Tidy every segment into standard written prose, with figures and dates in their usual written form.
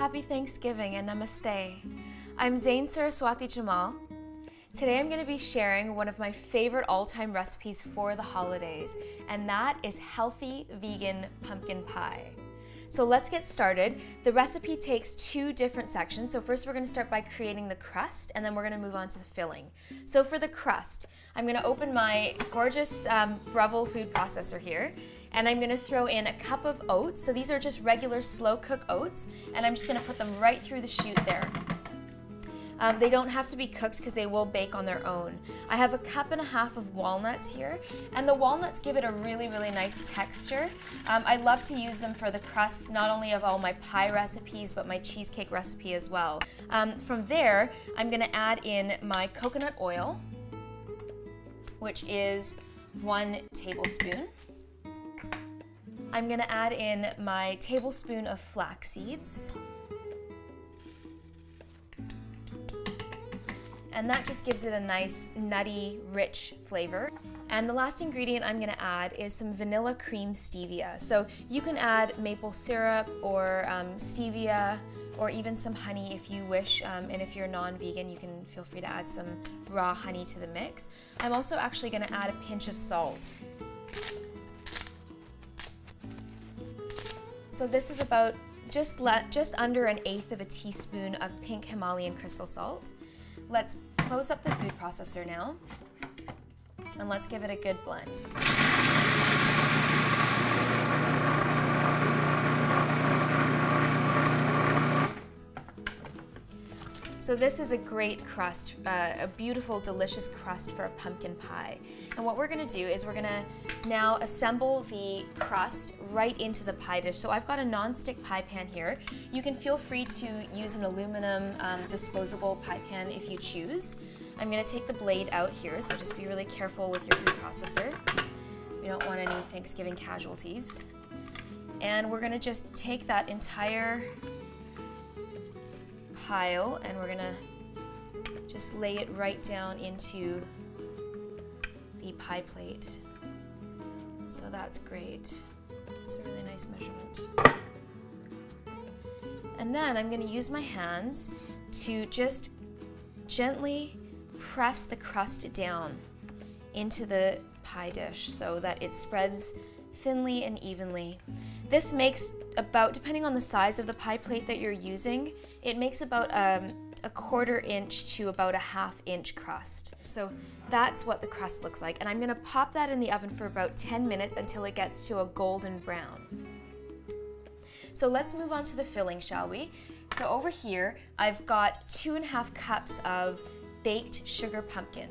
Happy Thanksgiving and Namaste. I'm Zain Saraswati Jamal. Today I'm going to be sharing one of my favorite all-time recipes for the holidays, and that is healthy vegan pumpkin pie. So let's get started. The recipe takes two different sections. So first we're going to start by creating the crust, and then we're going to move on to the filling. So for the crust, I'm going to open my gorgeous Breville food processor here, and I'm going to throw in a cup of oats. So these are just regular slow cook oats, and I'm just going to put them right through the chute there. They don't have to be cooked because they will bake on their own. I have a cup and a half of walnuts here, and the walnuts give it a really, really nice texture. I love to use them for the crusts, not only of all my pie recipes, but my cheesecake recipe as well. From there, I'm gonna add in my coconut oil, which is 1 tablespoon. I'm gonna add in my tablespoon of flax seeds. And that just gives it a nice, nutty, rich flavor. And the last ingredient I'm gonna add is some vanilla cream stevia. So you can add maple syrup or stevia, or even some honey if you wish, and if you're non-vegan, you can feel free to add some raw honey to the mix. I'm also actually gonna add a pinch of salt. So this is about just under 1/8 of a teaspoon of pink Himalayan crystal salt. Let's close up the food processor now, and let's give it a good blend. So this is a great crust, a beautiful, delicious crust for a pumpkin pie. And what we're gonna do is we're gonna now assemble the crust right into the pie dish. So I've got a non-stick pie pan here. You can feel free to use an aluminum disposable pie pan if you choose. I'm gonna take the blade out here, so just be really careful with your food processor. We don't want any Thanksgiving casualties. And we're gonna just take that entire pile, and we're gonna just lay it right down into the pie plate. So that's great. It's a really nice measurement. And then I'm gonna use my hands to just gently press the crust down into the pie dish so that it spreads thinly and evenly. This makes about, depending on the size of the pie plate that you're using, it makes about a 1/4 inch to about a 1/2 inch crust. So that's what the crust looks like. And I'm gonna pop that in the oven for about 10 minutes until it gets to a golden brown. So let's move on to the filling, shall we? So over here, I've got 2.5 cups of baked sugar pumpkin.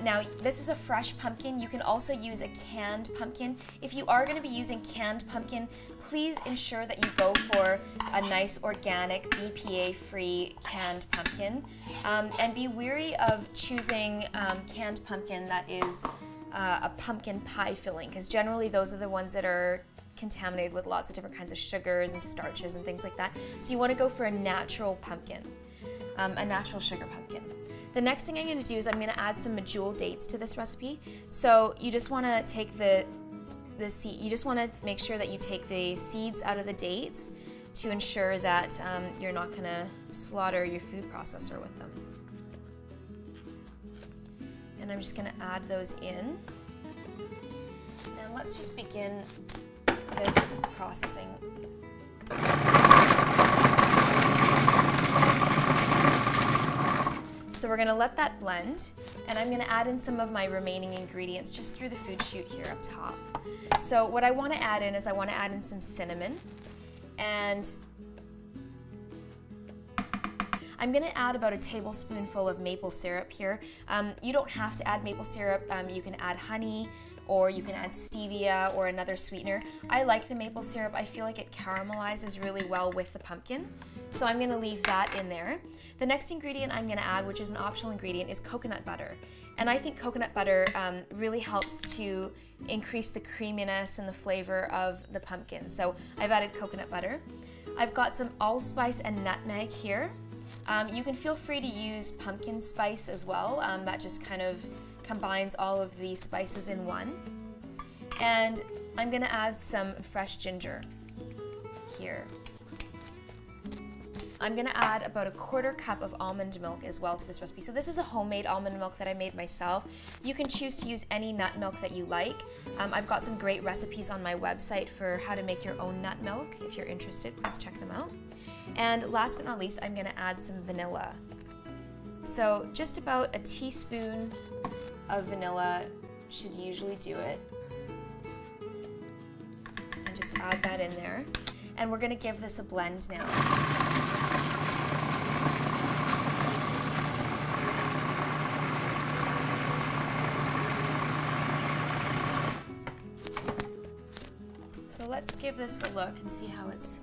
Now, this is a fresh pumpkin. You can also use a canned pumpkin. If you are going to be using canned pumpkin, please ensure that you go for a nice organic, BPA-free canned pumpkin. And be wary of choosing canned pumpkin that is a pumpkin pie filling, because generally those are the ones that are contaminated with lots of different kinds of sugars and starches and things like that. So you want to go for a natural pumpkin, a natural sugar pumpkin. The next thing I'm going to do is I'm going to add some medjool dates to this recipe. So you just want to take the seed. You just want to make sure that you take the seeds out of the dates to ensure that you're not going to slaughter your food processor with them. And I'm just going to add those in. And let's just begin this processing. So we're gonna let that blend, and I'm gonna add in some of my remaining ingredients just through the food chute here up top. So what I wanna add in is I wanna add in some cinnamon, and I'm gonna add about a tablespoonful of maple syrup here. You don't have to add maple syrup. You can add honey, or you can add stevia or another sweetener. I like the maple syrup. I feel like it caramelizes really well with the pumpkin. So I'm gonna leave that in there. The next ingredient I'm gonna add, which is an optional ingredient, is coconut butter. And I think coconut butter really helps to increase the creaminess and the flavor of the pumpkin. So I've added coconut butter. I've got some allspice and nutmeg here. You can feel free to use pumpkin spice as well. That just kind of combines all of the spices in one. And I'm gonna add some fresh ginger here. I'm gonna add about a 1/4 cup of almond milk as well to this recipe. So this is a homemade almond milk that I made myself. You can choose to use any nut milk that you like. I've got some great recipes on my website for how to make your own nut milk. If you're interested, please check them out. And last but not least, I'm gonna add some vanilla. So just about a teaspoon of vanilla should usually do it. And just add that in there. And we're gonna give this a blend now. So let's give this a look and see how it's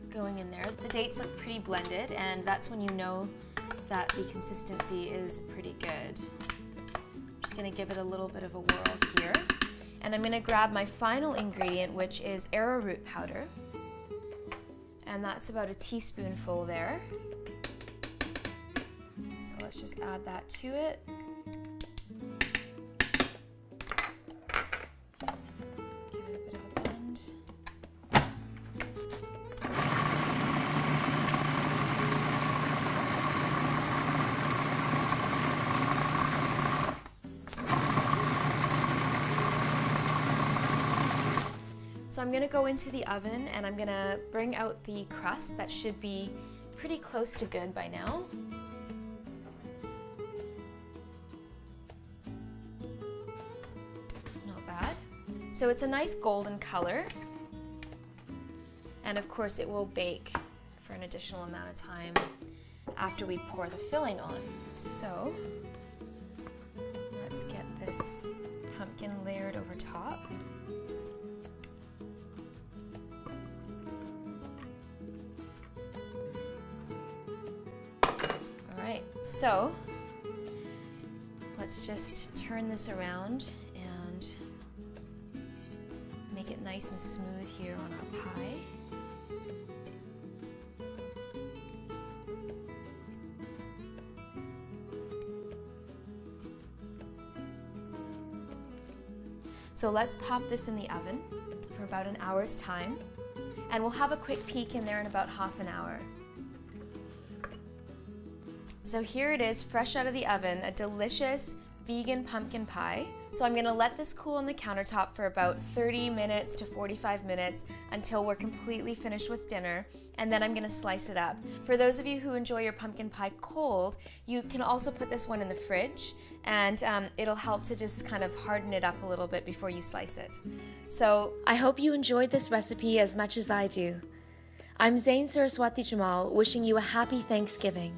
going in there. The dates look pretty blended, and that's when you know that the consistency is pretty good. I'm just gonna give it a little bit of a whirl here. And I'm gonna grab my final ingredient, which is arrowroot powder. And that's about a teaspoonful there. So let's just add that to it. Give it a bit of a blend. So I'm gonna go into the oven and I'm gonna bring out the crust. That should be pretty close to good by now. Not bad. So it's a nice golden color. And of course it will bake for an additional amount of time after we pour the filling on. So let's get this pumpkin layered over top. So let's just turn this around and make it nice and smooth here on our pie. So let's pop this in the oven for about an hour's time, and we'll have a quick peek in there in about half an hour. So here it is, fresh out of the oven, a delicious vegan pumpkin pie. So I'm gonna let this cool on the countertop for about 30 minutes to 45 minutes until we're completely finished with dinner, and then I'm gonna slice it up. For those of you who enjoy your pumpkin pie cold, you can also put this one in the fridge, and it'll help to just kind of harden it up a little bit before you slice it. So I hope you enjoyed this recipe as much as I do. I'm Zain Saraswati Jamal, wishing you a happy Thanksgiving.